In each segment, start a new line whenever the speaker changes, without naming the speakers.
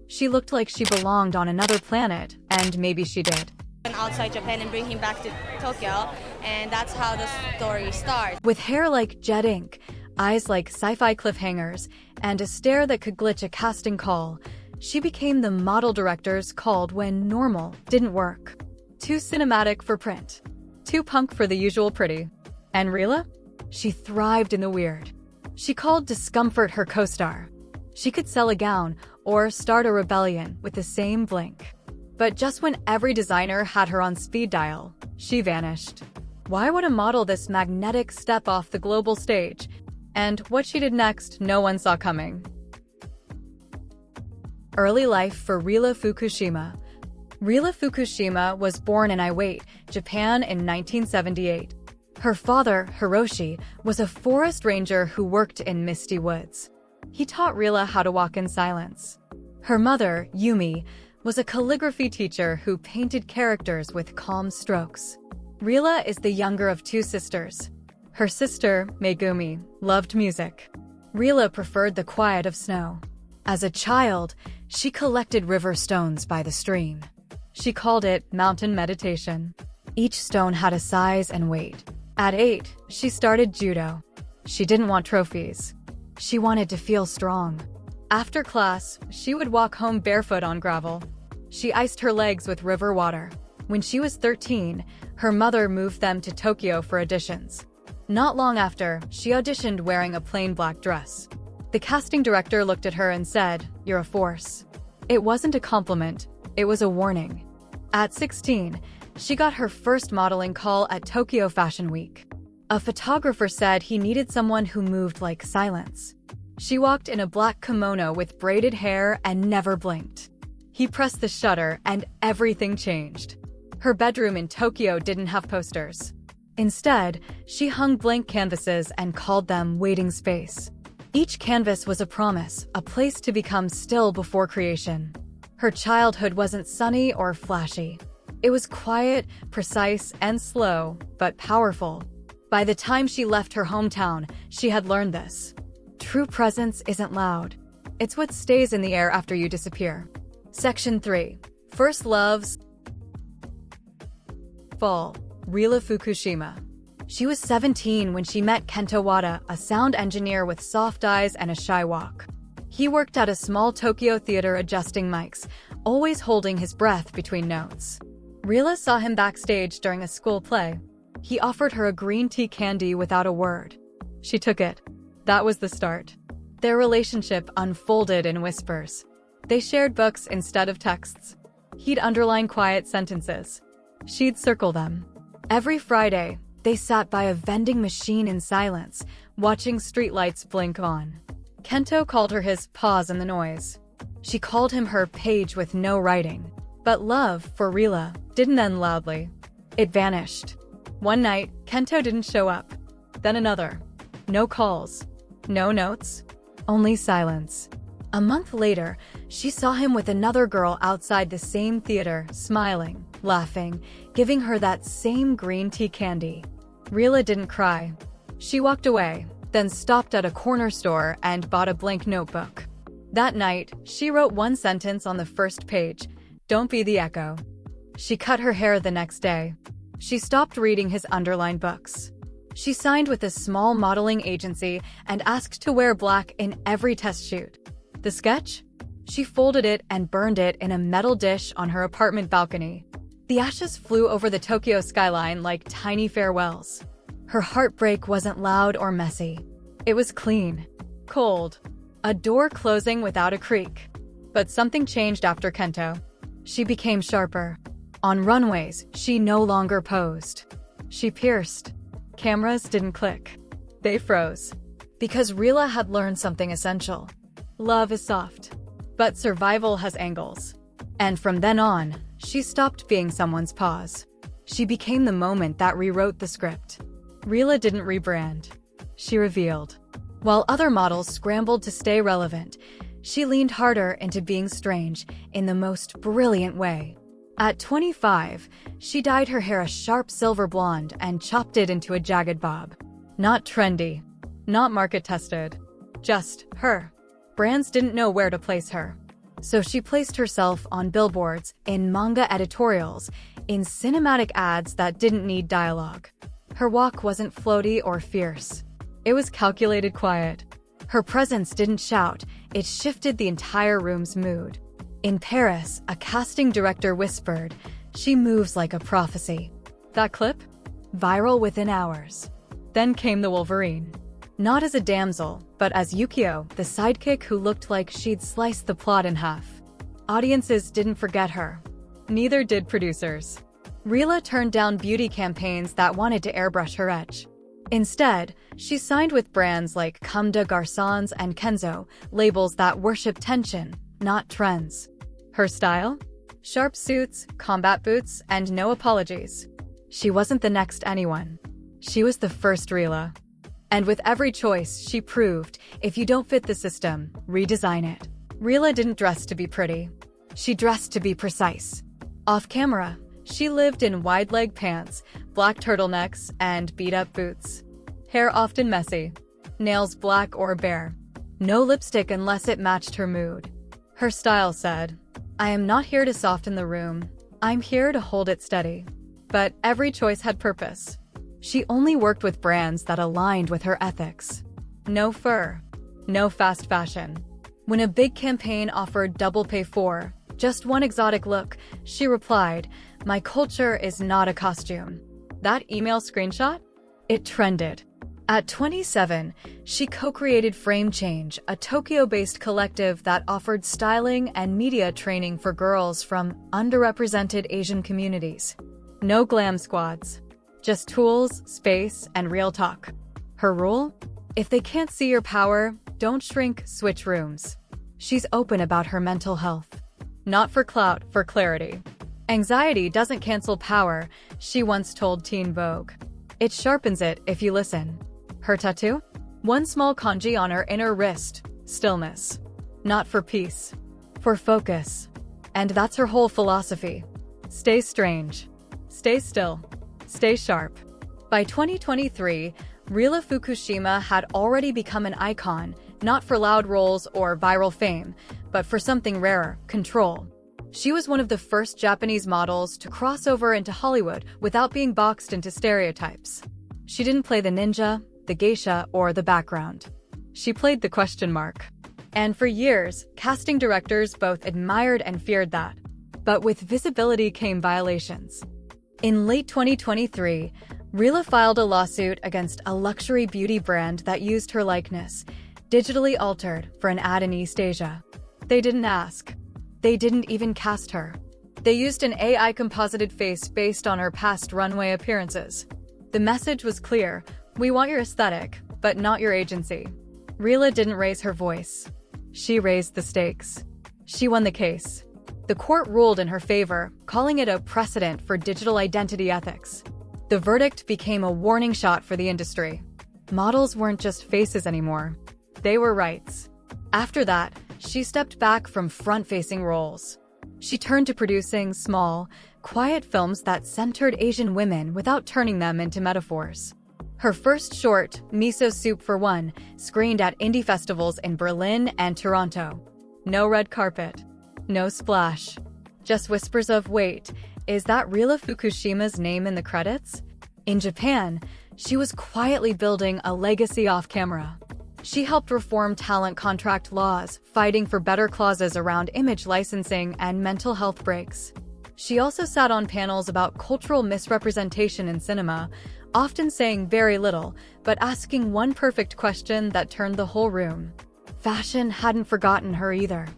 She looked like she belonged on another planet, and maybe she did.
Outside Japan and bring him back to Tokyo, and that's how the story starts.
With hair like jet ink, eyes like sci-fi cliffhangers, and a stare that could glitch a casting call, she became the model directors called when normal didn't work. Too cinematic for print. Too punk for the usual pretty. And Rila? She thrived in the weird. She called discomfort her co-star. She could sell a gown or start a rebellion with the same blink. But just when every designer had her on speed dial, she vanished. Why would a model this magnetic step off the global stage? And what she did next, no one saw coming. Early life for Rila Fukushima. Rila Fukushima was born in Iwate, Japan in 1978. Her father, Hiroshi, was a forest ranger who worked in misty woods. He taught Rila how to walk in silence. Her mother, Yumi, was a calligraphy teacher who painted characters with calm strokes. Rila is the younger of two sisters. Her sister, Megumi, loved music. Rila preferred the quiet of snow. As a child, she collected river stones by the stream. She called it mountain meditation. Each stone had a size and weight. At 8, she started judo. She didn't want trophies. She wanted to feel strong. After class, she would walk home barefoot on gravel. She iced her legs with river water. When she was 13, her mother moved them to Tokyo for auditions. Not long after, she auditioned wearing a plain black dress. The casting director looked at her and said, "You're a force." It wasn't a compliment, it was a warning. At 16, she got her first modeling call at Tokyo Fashion Week. A photographer said he needed someone who moved like silence. She walked in a black kimono with braided hair and never blinked. He pressed the shutter and everything changed. Her bedroom in Tokyo didn't have posters. Instead, she hung blank canvases and called them waiting space. Each canvas was a promise, a place to become still before creation. Her childhood wasn't sunny or flashy. It was quiet, precise, and slow, but powerful. By the time she left her hometown, she had learned this. True presence isn't loud. It's what stays in the air after you disappear. Section 3. First Loves. Fall. Rila Fukushima. She was 17 when she met Kento Wada, a sound engineer with soft eyes and a shy walk. He worked at a small Tokyo theater adjusting mics, always holding his breath between notes. Rila saw him backstage during a school play. He offered her a green tea candy without a word. She took it. That was the start. Their relationship unfolded in whispers. They shared books instead of texts. He'd underline quiet sentences. She'd circle them. Every Friday, they sat by a vending machine in silence, watching streetlights blink on. Kento called her his pause in the noise. She called him her page with no writing. But love, for Rila, didn't end loudly. It vanished. One night, Kento didn't show up. Then another. No calls. No notes. Only silence. A month later, she saw him with another girl outside the same theater, smiling, laughing, giving her that same green tea candy. Rila didn't cry. She walked away, then stopped at a corner store and bought a blank notebook. That night, she wrote one sentence on the first page, "Don't be the echo." She cut her hair the next day. She stopped reading his underlined books. She signed with a small modeling agency and asked to wear black in every test shoot. The sketch? She folded it and burned it in a metal dish on her apartment balcony. The ashes flew over the Tokyo skyline like tiny farewells. Her heartbreak wasn't loud or messy. It was clean. Cold. A door closing without a creak. But something changed after Kento. She became sharper. On runways, she no longer posed. She pierced. Cameras didn't click. They froze. Because Rila had learned something essential. Love is soft. But survival has angles. And from then on, she stopped being someone's pause. She became the moment that rewrote the script. Rila didn't rebrand. She revealed. While other models scrambled to stay relevant, she leaned harder into being strange in the most brilliant way. At 25, she dyed her hair a sharp silver blonde and chopped it into a jagged bob. Not trendy. Not market-tested. Just her. Brands didn't know where to place her. So she placed herself on billboards, in manga editorials, in cinematic ads that didn't need dialogue. Her walk wasn't floaty or fierce. It was calculated quiet. Her presence didn't shout, it shifted the entire room's mood. In Paris, a casting director whispered, "She moves like a prophecy." That clip? Viral within hours. Then came the Wolverine. Not as a damsel, but as Yukio, the sidekick who looked like she'd sliced the plot in half. Audiences didn't forget her. Neither did producers. Rila turned down beauty campaigns that wanted to airbrush her edge. Instead, she signed with brands like Comme des Garçons and Kenzo, labels that worship tension, not trends. Her style? Sharp suits, combat boots, and no apologies. She wasn't the next anyone. She was the first Rila. And with every choice, she proved, if you don't fit the system, redesign it. Rila didn't dress to be pretty. She dressed to be precise. Off camera, she lived in wide-leg pants, black turtlenecks, and beat-up boots. Hair often messy. Nails black or bare. No lipstick unless it matched her mood. Her style said, "I am not here to soften the room. I'm here to hold it steady." But every choice had purpose. She only worked with brands that aligned with her ethics. No fur. No fast fashion. When a big campaign offered double pay for just one exotic look, she replied, "My culture is not a costume." That email screenshot? It trended. At 27, she co-created Frame Change, a Tokyo-based collective that offered styling and media training for girls from underrepresented Asian communities. No glam squads. Just tools, space, and real talk. Her rule? If they can't see your power, don't shrink, switch rooms. She's open about her mental health. Not for clout, for clarity. Anxiety doesn't cancel power, she once told Teen Vogue. It sharpens it if you listen. Her tattoo? One small kanji on her inner wrist. Stillness. Not for peace. For focus. And that's her whole philosophy. Stay strange. Stay still. Stay sharp. By 2023, Rila Fukushima had already become an icon, not for loud roles or viral fame, but for something rarer, control. She was one of the first Japanese models to cross over into Hollywood without being boxed into stereotypes. She didn't play the ninja, the geisha, or the background. She played the question mark. And for years, casting directors both admired and feared that. But with visibility came violations. In late 2023, Rila filed a lawsuit against a luxury beauty brand that used her likeness, digitally altered, for an ad in East Asia. They didn't ask. They didn't even cast her. They used an AI composited face based on her past runway appearances. The message was clear: we want your aesthetic, but not your agency. Rila didn't raise her voice. She raised the stakes. She won the case. The court ruled in her favor, calling it a precedent for digital identity ethics. The verdict became a warning shot for the industry. Models weren't just faces anymore. They were rights. After that, she stepped back from front-facing roles. She turned to producing small, quiet films that centered Asian women without turning them into metaphors. Her first short, Miso Soup for One, screened at indie festivals in Berlin and Toronto. No red carpet. No splash. Just whispers of, "Wait, is that Rila Fukushima's name in the credits?" In Japan, she was quietly building a legacy off-camera. She helped reform talent contract laws, fighting for better clauses around image licensing and mental health breaks. She also sat on panels about cultural misrepresentation in cinema, often saying very little, but asking one perfect question that turned the whole room. Fashion hadn't forgotten her either.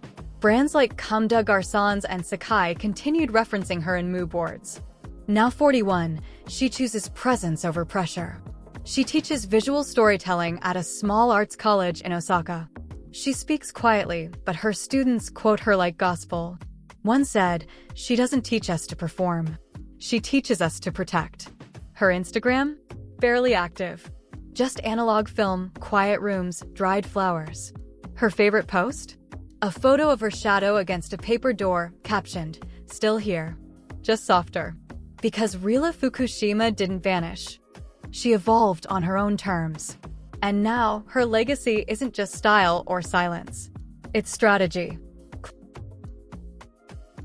Brands like Comme des Garçons and Sakai continued referencing her in mood boards. Now 41, she chooses presence over pressure. She teaches visual storytelling at a small arts college in Osaka. She speaks quietly, but her students quote her like gospel. One said, "She doesn't teach us to perform. She teaches us to protect." Her Instagram? Barely active. Just analog film, quiet rooms, dried flowers. Her favorite post? A photo of her shadow against a paper door, captioned, "Still here." Just softer. Because Rila Fukushima didn't vanish. She evolved on her own terms. And now, her legacy isn't just style or silence. It's strategy.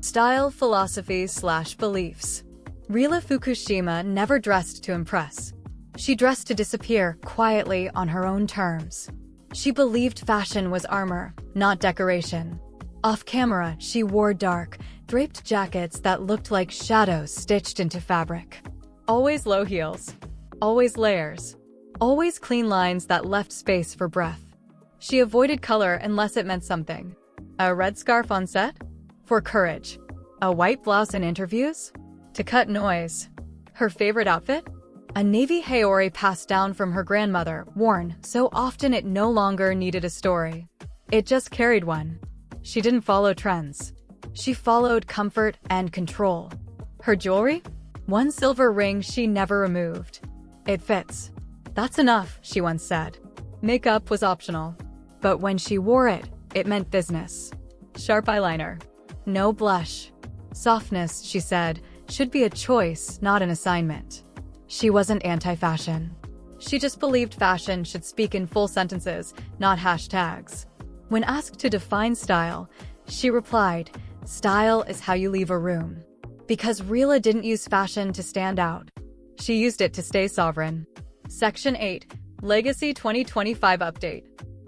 Style, philosophy/beliefs. Rila Fukushima never dressed to impress. She dressed to disappear quietly on her own terms. She believed fashion was armor, not decoration. Off camera, she wore dark, draped jackets that looked like shadows stitched into fabric. Always low heels. Always layers. Always clean lines that left space for breath. She avoided color unless it meant something. A red scarf on set? For courage. A white blouse in interviews? To cut noise. Her favorite outfit? A navy haori passed down from her grandmother, worn so often it no longer needed a story. It just carried one. She didn't follow trends. She followed comfort and control. Her jewelry? One silver ring she never removed. It fits. That's enough, she once said. Makeup was optional. But when she wore it, it meant business. Sharp eyeliner. No blush. Softness, she said, should be a choice, not an assignment. She wasn't anti-fashion. She just believed fashion should speak in full sentences, not hashtags. When asked to define style, she replied, "Style is how you leave a room." Because Rila didn't use fashion to stand out. She used it to stay sovereign. Section 8. Legacy 2025 Update.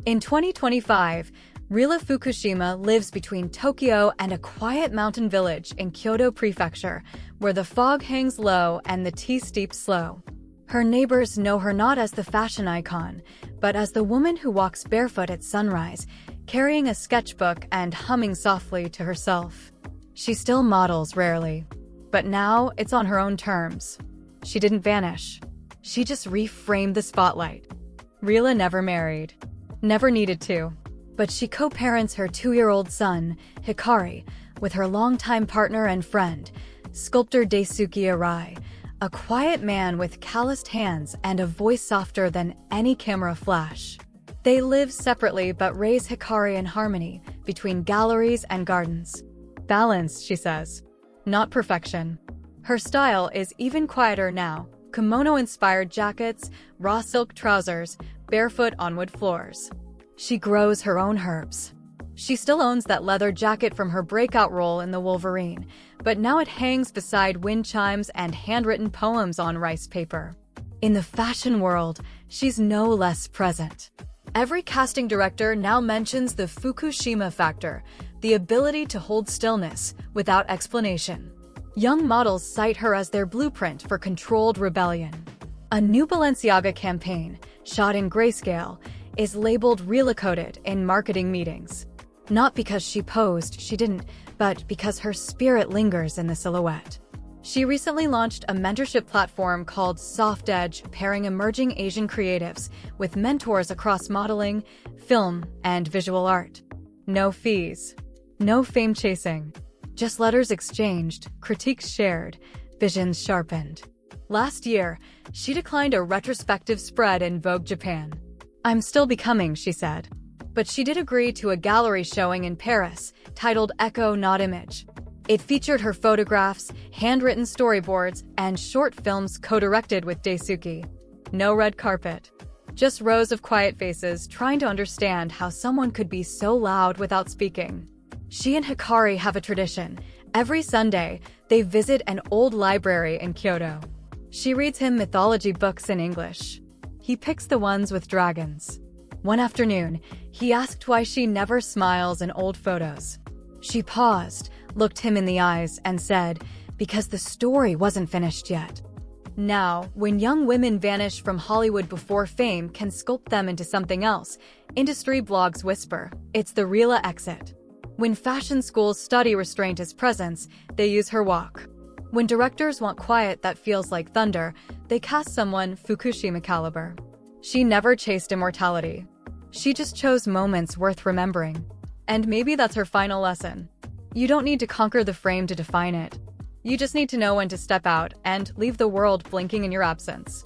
In 2025, Rila Fukushima lives between Tokyo and a quiet mountain village in Kyoto Prefecture, where the fog hangs low and the tea steeps slow. Her neighbors know her not as the fashion icon, but as the woman who walks barefoot at sunrise, carrying a sketchbook and humming softly to herself. She still models rarely, but now it's on her own terms. She didn't vanish. She just reframed the spotlight. Rila never married. Never needed to. But she co-parents her 2-year-old son, Hikari, with her longtime partner and friend, sculptor Daisuke Arai, a quiet man with calloused hands and a voice softer than any camera flash. They live separately but raise Hikari in harmony between galleries and gardens. Balance, she says. Not perfection. Her style is even quieter now. Kimono-inspired jackets, raw silk trousers, barefoot on wood floors. She grows her own herbs. She still owns that leather jacket from her breakout role in The Wolverine, but now it hangs beside wind chimes and handwritten poems on rice paper. In the fashion world, she's no less present. Every casting director now mentions the Fukushima factor, the ability to hold stillness without explanation. Young models cite her as their blueprint for controlled rebellion. A new Balenciaga campaign, shot in grayscale, is labeled Rila-coded in marketing meetings. Not because she posed, she didn't, but because her spirit lingers in the silhouette. She recently launched a mentorship platform called Soft Edge, pairing emerging Asian creatives with mentors across modeling, film, and visual art. No fees. No fame chasing. Just letters exchanged, critiques shared, visions sharpened. Last year, she declined a retrospective spread in Vogue Japan. "I'm still becoming," she said. But she did agree to a gallery showing in Paris, titled Echo Not Image. It featured her photographs, handwritten storyboards, and short films co-directed with Daisuke. No red carpet. Just rows of quiet faces trying to understand how someone could be so loud without speaking. She and Hikari have a tradition. Every Sunday, they visit an old library in Kyoto. She reads him mythology books in English. He picks the ones with dragons. One afternoon, he asked why she never smiles in old photos. She paused, looked him in the eyes, and said, "Because the story wasn't finished yet." Now, when young women vanish from Hollywood before fame can sculpt them into something else, industry blogs whisper, it's the Rila exit. When fashion schools study restraint as presence, they use her walk. When directors want quiet that feels like thunder, they cast someone Fukushima caliber. She never chased immortality. She just chose moments worth remembering. And maybe that's her final lesson. You don't need to conquer the frame to define it. You just need to know when to step out and leave the world blinking in your absence.